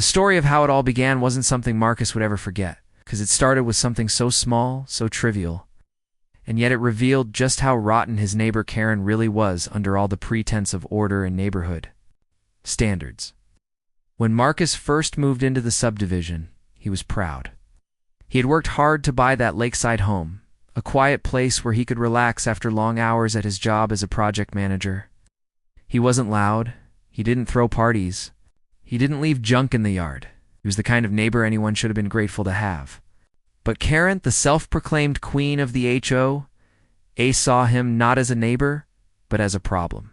The story of how it all began wasn't something Marcus would ever forget, because it started with something so small, so trivial, and yet it revealed just how rotten his neighbor Karen really was under all the pretense of order and neighborhood standards. When Marcus first moved into the subdivision, he was proud. He had worked hard to buy that lakeside home, a quiet place where he could relax after long hours at his job as a project manager. He wasn't loud. He didn't throw parties. He didn't leave junk in the yard. He was the kind of neighbor anyone should have been grateful to have. But Karen, the self-proclaimed queen of the HOA, saw him not as a neighbor, but as a problem.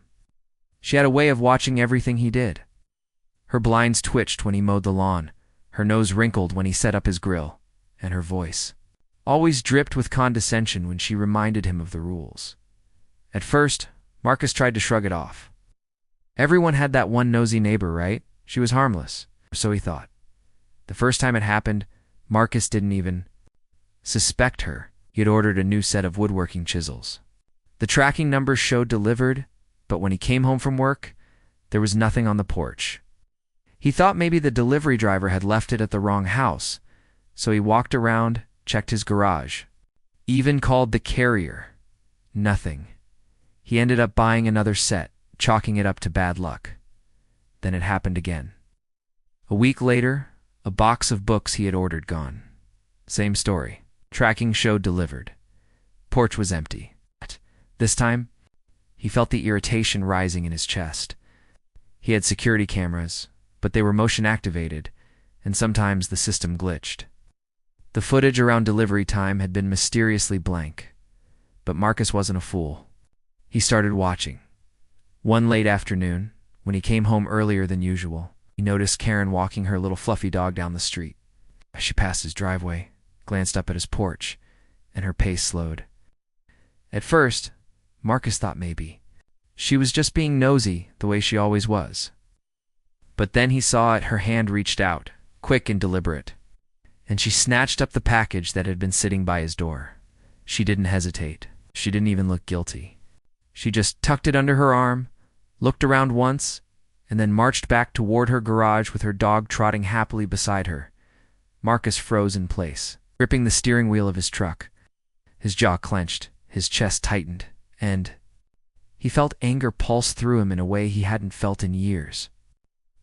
She had a way of watching everything he did. Her blinds twitched when he mowed the lawn, her nose wrinkled when he set up his grill, and her voice always dripped with condescension when she reminded him of the rules. At first, Marcus tried to shrug it off. Everyone had that one nosy neighbor, right? She was harmless, so he thought. The first time it happened, Marcus didn't even suspect her. He had ordered a new set of woodworking chisels. The tracking numbers showed delivered, but when he came home from work, there was nothing on the porch. He thought maybe the delivery driver had left it at the wrong house, so he walked around, checked his garage, even called the carrier. Nothing. He ended up buying another set, chalking it up to bad luck. Then it happened again. A week later, a box of books he had ordered gone. Same story. Tracking showed delivered. Porch was empty. This time, he felt the irritation rising in his chest. He had security cameras, but they were motion activated, and sometimes the system glitched. The footage around delivery time had been mysteriously blank, but Marcus wasn't a fool. He started watching. One late afternoon, when he came home earlier than usual, he noticed Karen walking her little fluffy dog down the street. She passed his driveway, glanced up at his porch, and her pace slowed. At first, Marcus thought maybe she was just being nosy the way she always was. But then he saw it, her hand reached out, quick and deliberate, and she snatched up the package that had been sitting by his door. She didn't hesitate. She didn't even look guilty. She just tucked it under her arm, looked around once, and then marched back toward her garage with her dog trotting happily beside her. Marcus froze in place, gripping the steering wheel of his truck. His jaw clenched, his chest tightened, and he felt anger pulse through him in a way he hadn't felt in years.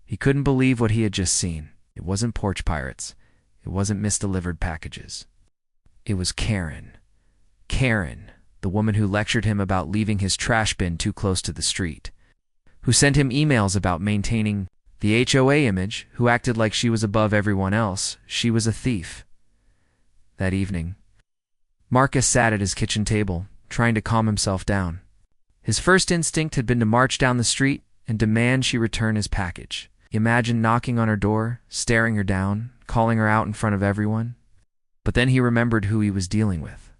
He couldn't believe what he had just seen. It wasn't porch pirates. It wasn't misdelivered packages. It was Karen. Karen, the woman who lectured him about leaving his trash bin too close to the street, who sent him emails about maintaining the HOA image, who acted like she was above everyone else. She was a thief. That evening, Marcus sat at his kitchen table, trying to calm himself down. His first instinct had been to march down the street and demand she return his package. He imagined knocking on her door, staring her down, calling her out in front of everyone. But then he remembered who he was dealing with.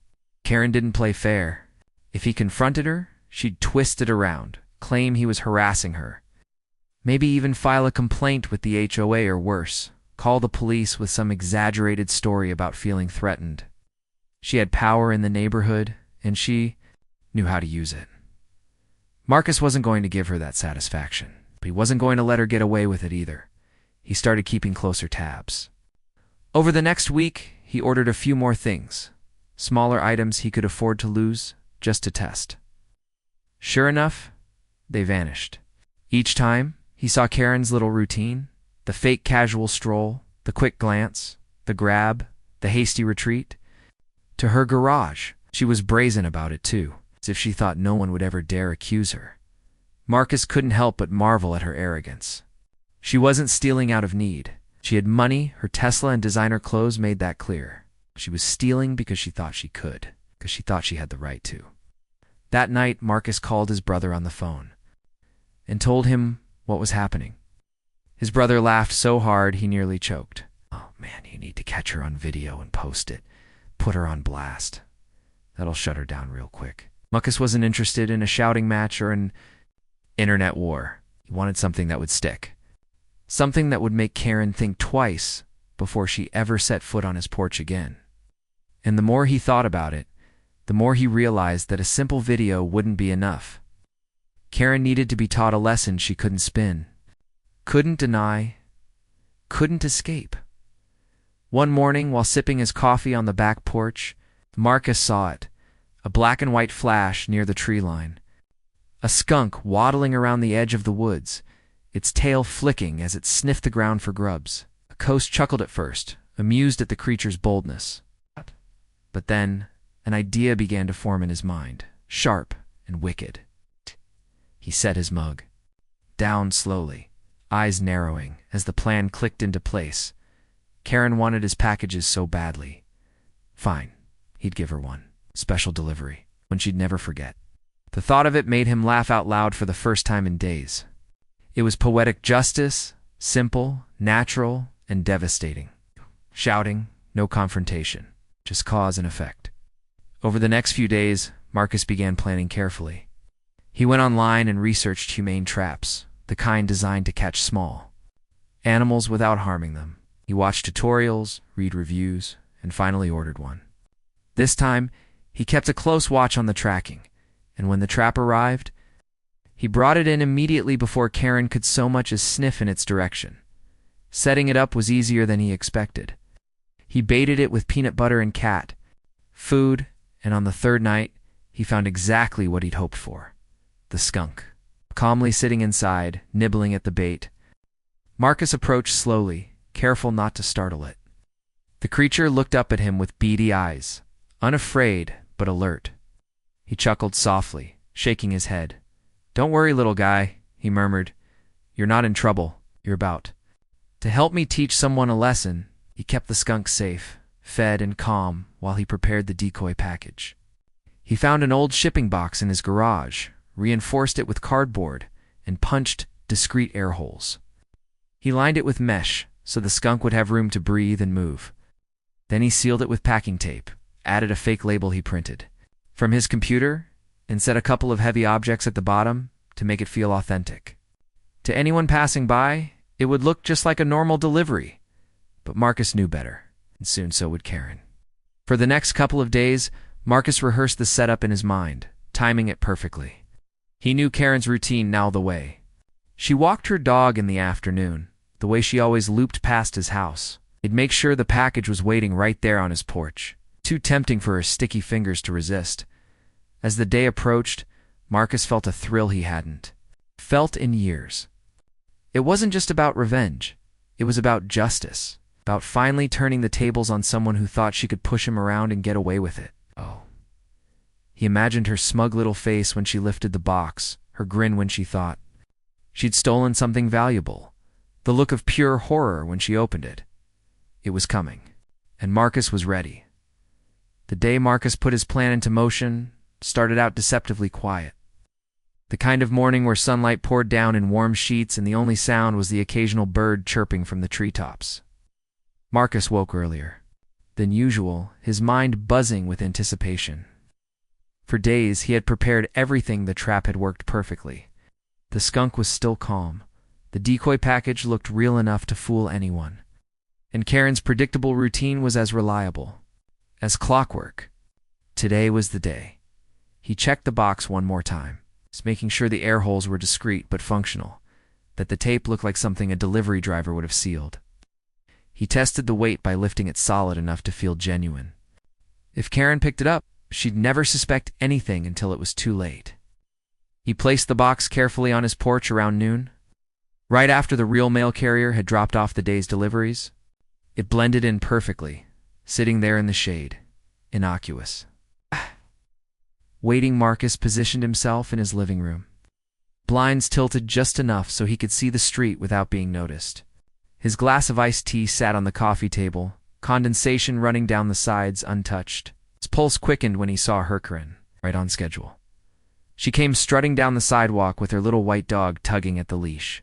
Karen didn't play fair. If he confronted her, she'd twist it around, claim he was harassing her. Maybe even file a complaint with the HOA or worse, call the police with some exaggerated story about feeling threatened. She had power in the neighborhood, and she knew how to use it. Marcus wasn't going to give her that satisfaction, but he wasn't going to let her get away with it either. He started keeping closer tabs. Over the next week, he ordered a few more things, smaller items he could afford to lose, just to test. Sure enough, they vanished. Each time, he saw Karen's little routine, the fake casual stroll, the quick glance, the grab, the hasty retreat, to her garage. She was brazen about it too, as if she thought no one would ever dare accuse her. Marcus couldn't help but marvel at her arrogance. She wasn't stealing out of need. She had money, her Tesla and designer clothes made that clear. She was stealing because she thought she could, because she thought she had the right to. That night, Marcus called his brother on the phone and told him what was happening. His brother laughed so hard he nearly choked. "Oh man, you need to catch her on video and post it. Put her on blast. That'll shut her down real quick." Marcus wasn't interested in a shouting match or an internet war. He wanted something that would stick. Something that would make Karen think twice before she ever set foot on his porch again. And the more he thought about it, the more he realized that a simple video wouldn't be enough. Karen needed to be taught a lesson she couldn't spin, couldn't deny, couldn't escape. One morning, while sipping his coffee on the back porch, Marcus saw it, a black and white flash near the tree line. A skunk waddling around the edge of the woods, its tail flicking as it sniffed the ground for grubs. Coast chuckled at first, amused at the creature's boldness. But then, an idea began to form in his mind, sharp and wicked. He set his mug down slowly, eyes narrowing as the plan clicked into place. Karen wanted his packages so badly. Fine, he'd give her one. Special delivery, one she'd never forget. The thought of it made him laugh out loud for the first time in days. It was poetic justice, simple, natural, and devastating. Shouting, no confrontation, just cause and effect. Over the next few days, Marcus began planning carefully. He went online and researched humane traps, the kind designed to catch small animals without harming them. He watched tutorials, read reviews, and finally ordered one. This time, he kept a close watch on the tracking, and when the trap arrived, he brought it in immediately before Karen could so much as sniff in its direction. Setting it up was easier than he expected. He baited it with peanut butter and cat food, and on the third night, he found exactly what he'd hoped for. The skunk, calmly sitting inside, nibbling at the bait. Marcus approached slowly, careful not to startle it. The creature looked up at him with beady eyes, unafraid but alert. He chuckled softly, shaking his head. "Don't worry, little guy," he murmured. "You're not in trouble. You're about to help me teach someone a lesson." He kept the skunk safe, fed and calm while he prepared the decoy package. He found an old shipping box in his garage, reinforced it with cardboard, and punched discreet air holes. He lined it with mesh so the skunk would have room to breathe and move. Then he sealed it with packing tape, added a fake label he printed from his computer, and set a couple of heavy objects at the bottom to make it feel authentic. To anyone passing by, it would look just like a normal delivery. But Marcus knew better, and soon so would Karen. For the next couple of days, Marcus rehearsed the setup in his mind, timing it perfectly. He knew Karen's routine now the way. She walked her dog in the afternoon, the way she always looped past his house. He'd make sure the package was waiting right there on his porch, too tempting for her sticky fingers to resist. As the day approached, Marcus felt a thrill he hadn't felt in years. It wasn't just about revenge. It was about justice, about finally turning the tables on someone who thought she could push him around and get away with it. Oh. He imagined her smug little face when she lifted the box, her grin when she thought she'd stolen something valuable, the look of pure horror when she opened it. It was coming, and Marcus was ready. The day Marcus put his plan into motion started out deceptively quiet. The kind of morning where sunlight poured down in warm sheets and the only sound was the occasional bird chirping from the treetops. Marcus woke earlier than usual, his mind buzzing with anticipation. For days he had prepared everything. The trap had worked perfectly. The skunk was still calm. The decoy package looked real enough to fool anyone. And Karen's predictable routine was as reliable as clockwork. Today was the day. He checked the box one more time, making sure the air holes were discreet but functional, that the tape looked like something a delivery driver would have sealed. He tested the weight by lifting it solid enough to feel genuine. If Karen picked it up, she'd never suspect anything until it was too late. He placed the box carefully on his porch around noon, right after the real mail carrier had dropped off the day's deliveries. It blended in perfectly, sitting there in the shade, innocuous. Waiting, Marcus positioned himself in his living room. Blinds tilted just enough so he could see the street without being noticed. His glass of iced tea sat on the coffee table, condensation running down the sides untouched. His pulse quickened when he saw Karen, right on schedule. She came strutting down the sidewalk with her little white dog tugging at the leash.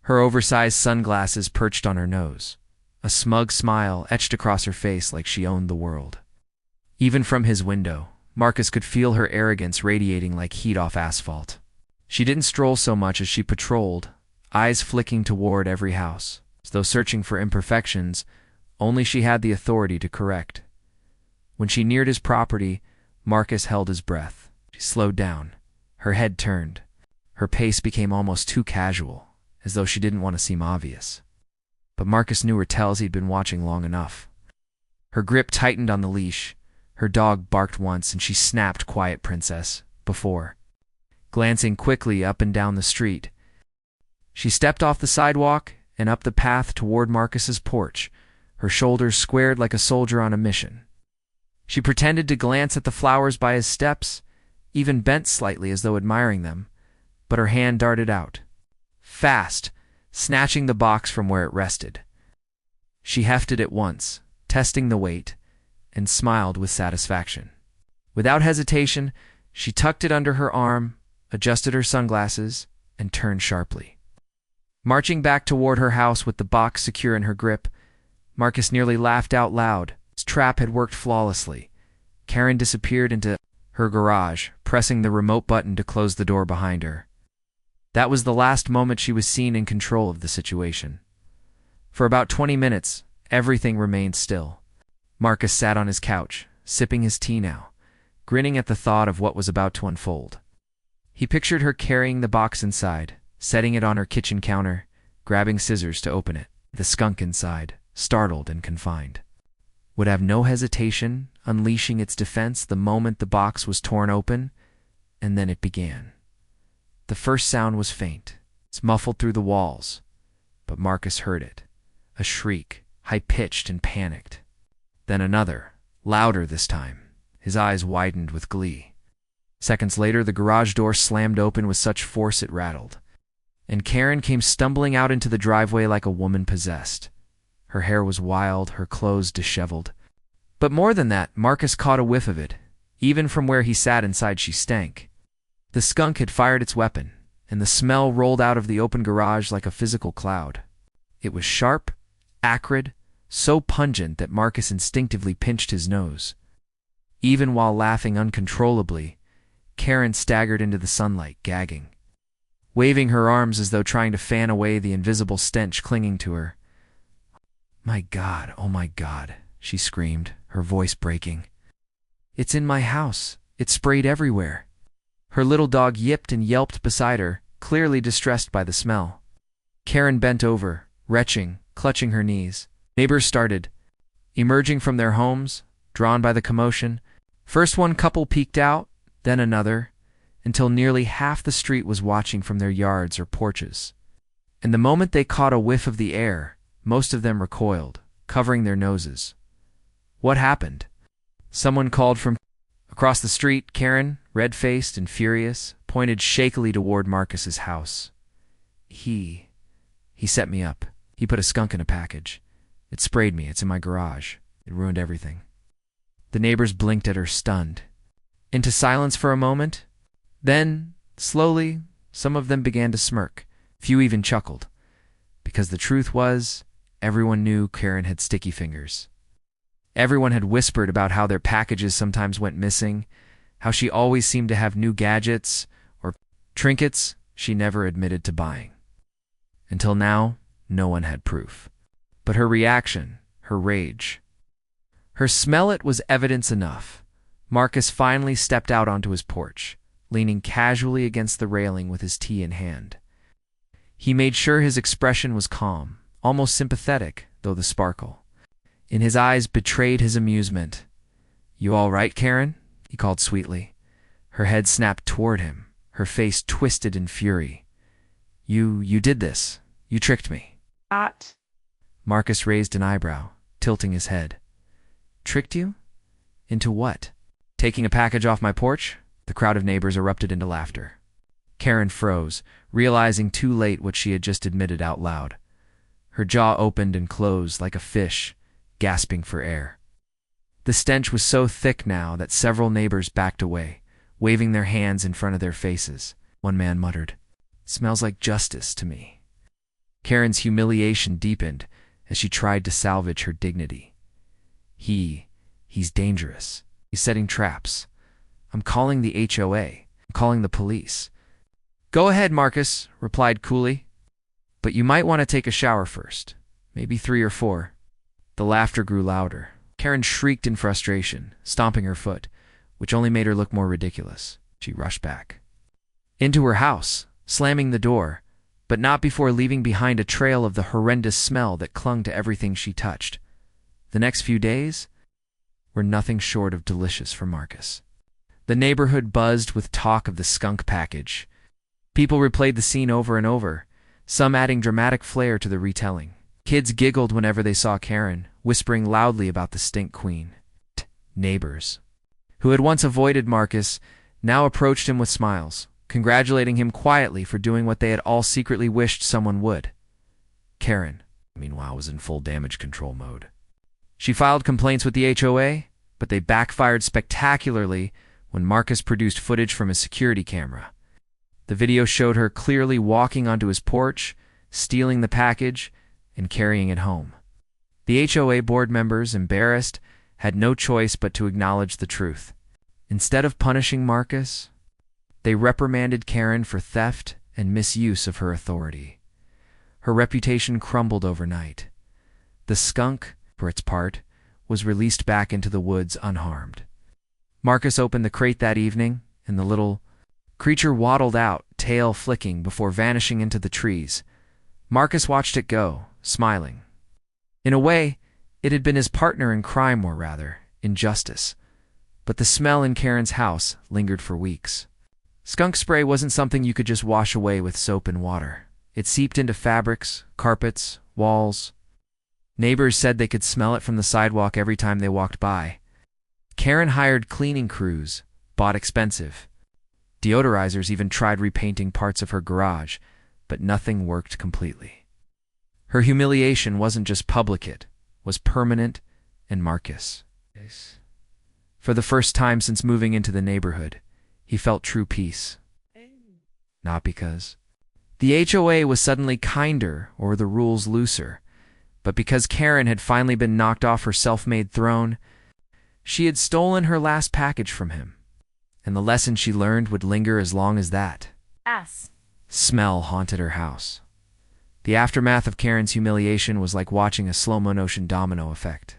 Her oversized sunglasses perched on her nose. A smug smile etched across her face like she owned the world. Even from his window, Marcus could feel her arrogance radiating like heat off asphalt. She didn't stroll so much as she patrolled, eyes flicking toward every house, as though searching for imperfections only she had the authority to correct. When she neared his property, Marcus held his breath. She slowed down, her head turned. Her pace became almost too casual, as though she didn't want to seem obvious. but Marcus knew her tells he'd been watching long enough. Her grip tightened on the leash. Her dog barked once, and she snapped, "Quiet, princess," before glancing quickly up and down the street. She stepped off the sidewalk and up the path toward Marcus's porch, her shoulders squared like a soldier on a mission. She pretended to glance at the flowers by his steps, even bent slightly as though admiring them, but her hand darted out, fast, snatching the box from where it rested. She hefted it once, testing the weight, and smiled with satisfaction. Without hesitation, she tucked it under her arm, adjusted her sunglasses, and turned sharply. Marching back toward her house with the box secure in her grip, Marcus nearly laughed out loud. His trap had worked flawlessly. Karen disappeared into her garage, pressing the remote button to close the door behind her. That was the last moment she was seen in control of the situation. For about 20 minutes, everything remained still. Marcus sat on his couch, sipping his tea now, grinning at the thought of what was about to unfold. He pictured her carrying the box inside, setting it on her kitchen counter, grabbing scissors to open it. The skunk inside, startled and confined, would have no hesitation, unleashing its defense the moment the box was torn open, and then it began. The first sound was faint. It's muffled through the walls, but Marcus heard it. A shriek, high-pitched and panicked. Then another, louder this time. His eyes widened with glee. Seconds later, the garage door slammed open with such force it rattled, and Karen came stumbling out into the driveway like a woman possessed. Her hair was wild, her clothes disheveled. But more than that, Marcus caught a whiff of it. Even from where he sat inside, she stank. The skunk had fired its weapon, and the smell rolled out of the open garage like a physical cloud. It was sharp, acrid, so pungent that Marcus instinctively pinched his nose. Even while laughing uncontrollably, Karen staggered into the sunlight, gagging, waving her arms as though trying to fan away the invisible stench clinging to her. "My God, oh my God," she screamed, her voice breaking. "It's in my house. It sprayed everywhere." Her little dog yipped and yelped beside her, clearly distressed by the smell. Karen bent over, retching, clutching her knees. Neighbors started emerging from their homes, drawn by the commotion. First one couple peeked out, then another, until nearly half the street was watching from their yards or porches. And the moment they caught a whiff of the air, most of them recoiled, covering their noses. What happened? Someone called from across the street. Karen, red-faced and furious, pointed shakily toward Marcus's house. He set me up. He put a skunk in a package. It sprayed me. It's in my garage. It ruined everything. The neighbors blinked at her, stunned. Into silence for a moment. Then, slowly, some of them began to smirk. Few even chuckled. Because the truth was, everyone knew Karen had sticky fingers. Everyone had whispered about how their packages sometimes went missing, how she always seemed to have new gadgets or trinkets she never admitted to buying. Until now, no one had proof. But her reaction, her rage, her smell, it was evidence enough. Marcus finally stepped out onto his porch, leaning casually against the railing with his tea in hand. He made sure his expression was calm, almost sympathetic, though the sparkle in his eyes betrayed his amusement. "You all right, Karen?" he called sweetly. Her head snapped toward him, her face twisted in fury. You did this. You tricked me." What? Marcus raised an eyebrow, tilting his head. "Tricked you? Into what? Taking a package off my porch?" The crowd of neighbors erupted into laughter. Karen froze, realizing too late what she had just admitted out loud. Her jaw opened and closed like a fish, gasping for air. The stench was so thick now that several neighbors backed away, waving their hands in front of their faces. One man muttered, "Smells like justice to me." Karen's humiliation deepened as she tried to salvage her dignity. He's dangerous. He's setting traps. I'm calling the HOA. I'm calling the police." "Go ahead, Marcus," replied coolly. "But you might want to take a shower first. Maybe 3 or 4. The laughter grew louder. Karen shrieked in frustration, stomping her foot, which only made her look more ridiculous. She rushed back into her house, slamming the door, but not before leaving behind a trail of the horrendous smell that clung to everything she touched. The next few days were nothing short of delicious for Marcus. The neighborhood buzzed with talk of the skunk package. People replayed the scene over and over, some adding dramatic flair to the retelling. Kids giggled whenever they saw Karen, whispering loudly about the stink queen. Neighbors, who had once avoided Marcus, now approached him with smiles, congratulating him quietly for doing what they had all secretly wished someone would. Karen, meanwhile, was in full damage control mode. She filed complaints with the HOA, but they backfired spectacularly when Marcus produced footage from his security camera. The video showed her clearly walking onto his porch, stealing the package, and carrying it home. The HOA board members, embarrassed, had no choice but to acknowledge the truth. Instead of punishing Marcus, they reprimanded Karen for theft and misuse of her authority. Her reputation crumbled overnight. The skunk, for its part, was released back into the woods unharmed. Marcus opened the crate that evening, and the little creature waddled out, tail flicking, before vanishing into the trees. Marcus watched it go, smiling. In a way, it had been his partner in crime, or rather, injustice. But the smell in Karen's house lingered for weeks. Skunk spray wasn't something you could just wash away with soap and water. It seeped into fabrics, carpets, walls. Neighbors said they could smell it from the sidewalk every time they walked by. Karen hired cleaning crews, bought expensive deodorizers, even tried repainting parts of her garage, but nothing worked completely. Her humiliation wasn't just public, it was permanent, and Marcus, for the first time since moving into the neighborhood, he felt true peace. Not because the HOA was suddenly kinder or the rules looser, but because Karen had finally been knocked off her self-made throne. She had stolen her last package from him, and the lesson she learned would linger as long as that smell haunted her house. The aftermath of Karen's humiliation was like watching a slow-motion domino effect.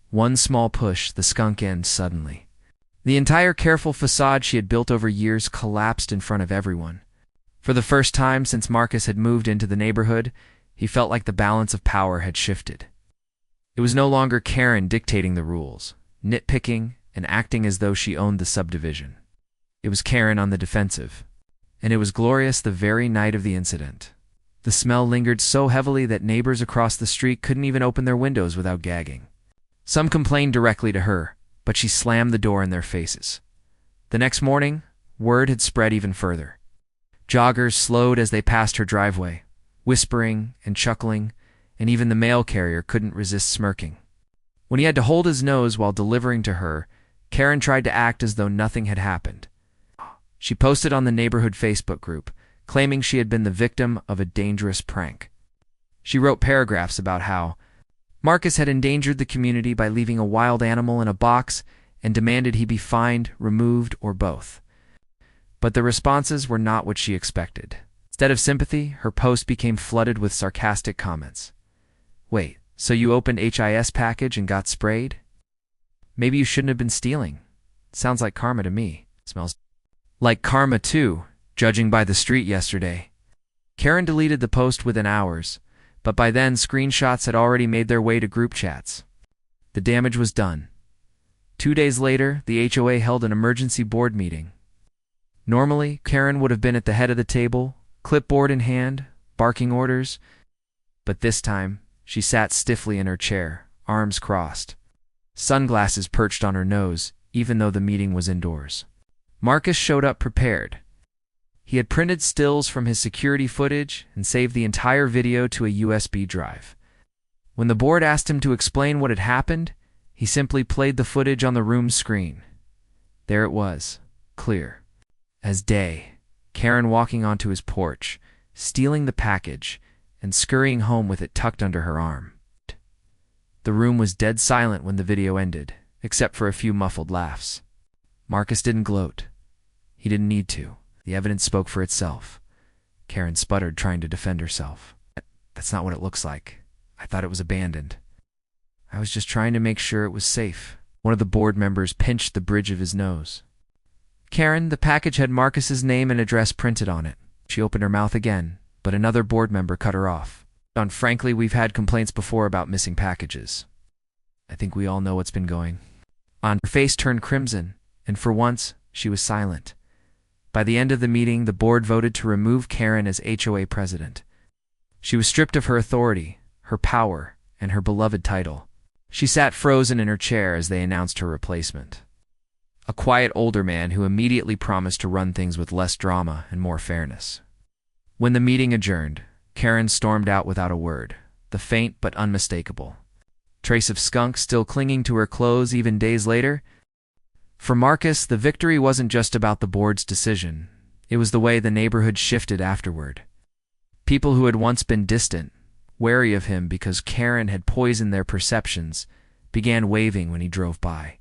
One small push, the skunk ends suddenly. The entire careful facade she had built over years collapsed in front of everyone. For the first time since Marcus had moved into the neighborhood, he felt like the balance of power had shifted. It was no longer Karen dictating the rules, nitpicking, and acting as though she owned the subdivision. It was Karen on the defensive, and it was glorious the very night of the incident. The smell lingered so heavily that neighbors across the street couldn't even open their windows without gagging. Some complained directly to her, but she slammed the door in their faces. The next morning, word had spread even further. Joggers slowed as they passed her driveway, whispering and chuckling, and even the mail carrier couldn't resist smirking. When he had to hold his nose while delivering to her, Karen tried to act as though nothing had happened. She posted on the neighborhood Facebook group, claiming she had been the victim of a dangerous prank. She wrote paragraphs about how Marcus had endangered the community by leaving a wild animal in a box and demanded he be fined, removed, or both. But the responses were not what she expected. Instead of sympathy, her post became flooded with sarcastic comments. Wait, so you opened HIS package and got sprayed? Maybe you shouldn't have been stealing. Sounds like karma to me. Smells like karma too, judging by the street yesterday. Karen deleted the post within hours, but by then screenshots had already made their way to group chats. The damage was done. 2 days later, the HOA held an emergency board meeting. Normally, Karen would have been at the head of the table, clipboard in hand, barking orders, but this time, she sat stiffly in her chair, arms crossed. Sunglasses perched on her nose, even though the meeting was indoors. Marcus showed up prepared. He had printed stills from his security footage and saved the entire video to a USB drive. When the board asked him to explain what had happened, he simply played the footage on the room's screen. There it was, clear as day, Karen walking onto his porch, stealing the package, and scurrying home with it tucked under her arm. The room was dead silent when the video ended, except for a few muffled laughs. Marcus didn't gloat. He didn't need to. The evidence spoke for itself. Karen sputtered, trying to defend herself. That's not what it looks like. I thought it was abandoned. I was just trying to make sure it was safe. One of the board members pinched the bridge of his nose. Karen, the package had Marcus's name and address printed on it. She opened her mouth again, but another board member cut her off. Frankly, we've had complaints before about missing packages. I think we all know what's been going on. Her face turned crimson, and for once, she was silent. By the end of the meeting, the board voted to remove Karen as HOA president. She was stripped of her authority, her power, and her beloved title. She sat frozen in her chair as they announced her replacement. A quiet older man who immediately promised to run things with less drama and more fairness. When the meeting adjourned, Karen stormed out without a word, the faint but unmistakable trace of Skunk still clinging to her clothes even days later. For Marcus, the victory wasn't just about the board's decision. It was the way the neighborhood shifted afterward. People who had once been distant, wary of him because Karen had poisoned their perceptions, began waving when he drove by.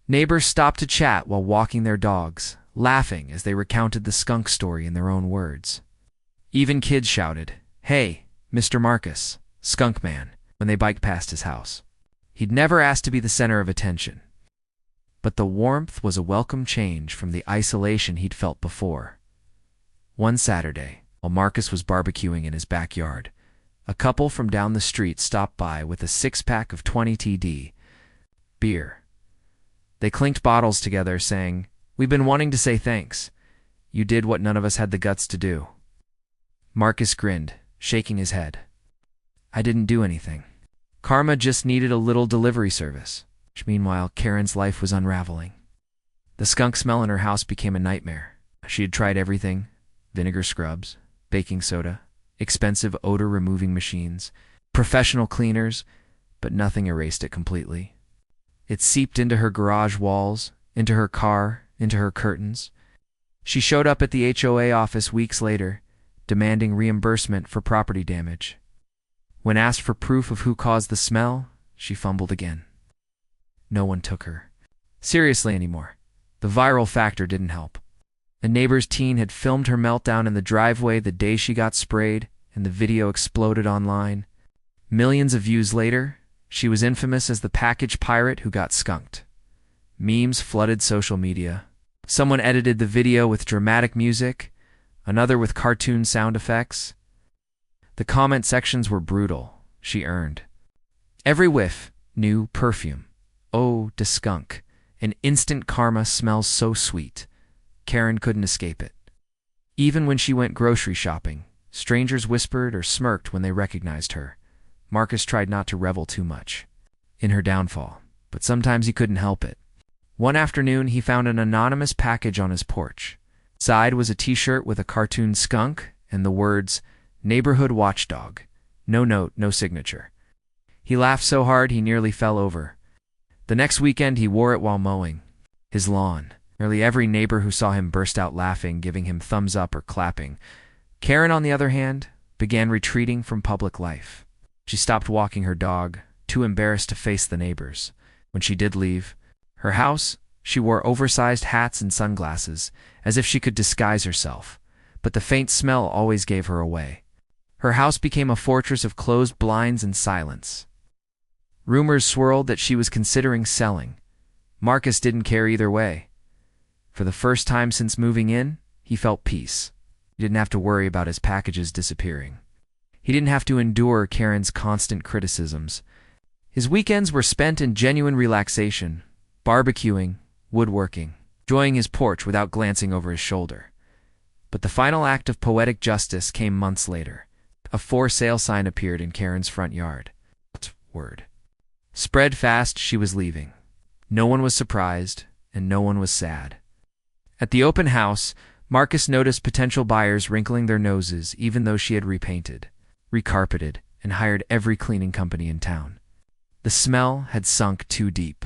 Neighbors stopped to chat while walking their dogs, laughing as they recounted the Skunk story in their own words. Even kids shouted, "Hey, Mr. Marcus, Skunk Man," when they biked past his house. He'd never asked to be the center of attention. But the warmth was a welcome change from the isolation he'd felt before. One Saturday, while Marcus was barbecuing in his backyard, a couple from down the street stopped by with a six-pack of 20TD beer. They clinked bottles together, saying, "We've been wanting to say thanks. You did what none of us had the guts to do." Marcus grinned, shaking his head. "I didn't do anything. Karma just needed a little delivery service." Meanwhile, Karen's life was unraveling. The skunk smell in her house became a nightmare. She had tried everything: vinegar scrubs, baking soda, expensive odor-removing machines, professional cleaners, but nothing erased it completely. It seeped into her garage walls, into her car, into her curtains. She showed up at the HOA office weeks later, demanding reimbursement for property damage. When asked for proof of who caused the smell, she fumbled again. No one took her seriously anymore. The viral factor didn't help. A neighbor's teen had filmed her meltdown in the driveway the day she got sprayed, and the video exploded online. Millions of views later, she was infamous as the package pirate who got skunked. Memes flooded social media. Someone edited the video with dramatic music, another with cartoon sound effects. The comment sections were brutal. She earned every whiff new perfume. Oh, the skunk. An instant karma smells so sweet. Karen couldn't escape it. Even when she went grocery shopping, strangers whispered or smirked when they recognized her. Marcus tried not to revel too much in her downfall, but sometimes he couldn't help it. One afternoon, he found an anonymous package on his porch. Inside was a t-shirt with a cartoon skunk and the words, "Neighborhood Watchdog." No note, no signature. He laughed so hard he nearly fell over. The next weekend, he wore it while mowing his lawn. Nearly every neighbor who saw him burst out laughing, giving him thumbs up or clapping. Karen, on the other hand, began retreating from public life. She stopped walking her dog, too embarrassed to face the neighbors. When she did leave her house, she wore oversized hats and sunglasses, as if she could disguise herself, but the faint smell always gave her away. Her house became a fortress of closed blinds and silence. Rumors swirled that she was considering selling. Marcus didn't care either way. For the first time since moving in, he felt peace. He didn't have to worry about his packages disappearing. He didn't have to endure Karen's constant criticisms. His weekends were spent in genuine relaxation, barbecuing, woodworking, enjoying his porch without glancing over his shoulder. But the final act of poetic justice came months later. A for sale sign appeared in Karen's front yard. Word spread fast she was leaving. No one was surprised, and no one was sad. At the open house, Marcus noticed potential buyers wrinkling their noses even though she had repainted, recarpeted, and hired every cleaning company in town. The smell had sunk too deep.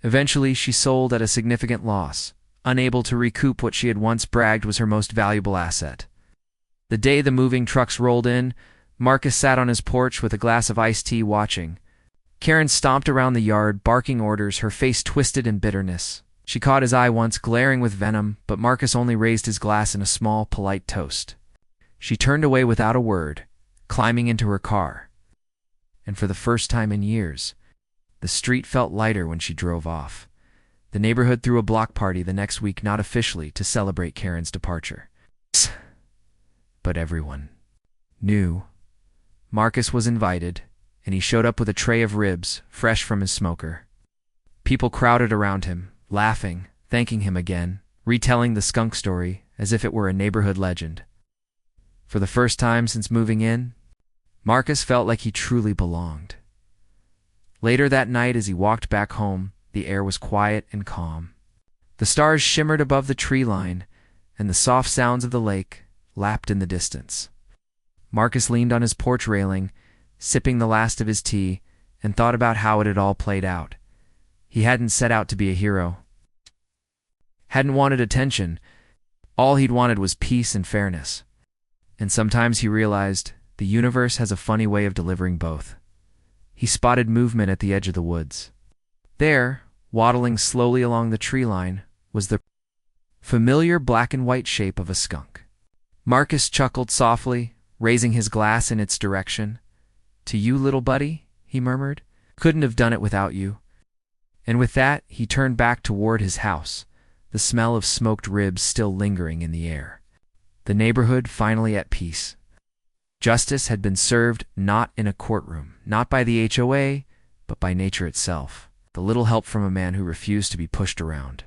Eventually, she sold at a significant loss, unable to recoup what she had once bragged was her most valuable asset. The day the moving trucks rolled in, Marcus sat on his porch with a glass of iced tea watching. Karen stomped around the yard, barking orders, her face twisted in bitterness. She caught his eye once, glaring with venom, but Marcus only raised his glass in a small, polite toast. She turned away without a word, climbing into her car. And for the first time in years, the street felt lighter when she drove off. The neighborhood threw a block party the next week, not officially, to celebrate Karen's departure. But everyone knew. Marcus was invited, and he showed up with a tray of ribs, fresh from his smoker. People crowded around him, laughing, thanking him again, retelling the skunk story as if it were a neighborhood legend. For the first time since moving in, Marcus felt like he truly belonged. Later that night, as he walked back home, the air was quiet and calm. The stars shimmered above the tree line, and the soft sounds of the lake lapped in the distance. Marcus leaned on his porch railing, sipping the last of his tea, and thought about how it had all played out. He hadn't set out to be a hero. Hadn't wanted attention. All he'd wanted was peace and fairness. And sometimes he realized the universe has a funny way of delivering both. He spotted movement at the edge of the woods. There, waddling slowly along the tree line, was the familiar black and white shape of a skunk. Marcus chuckled softly, raising his glass in its direction. "To you, little buddy," he murmured. "Couldn't have done it without you." And with that, he turned back toward his house, the smell of smoked ribs still lingering in the air. The neighborhood finally at peace. Justice had been served not in a courtroom, not by the HOA, but by nature itself. The little help from a man who refused to be pushed around.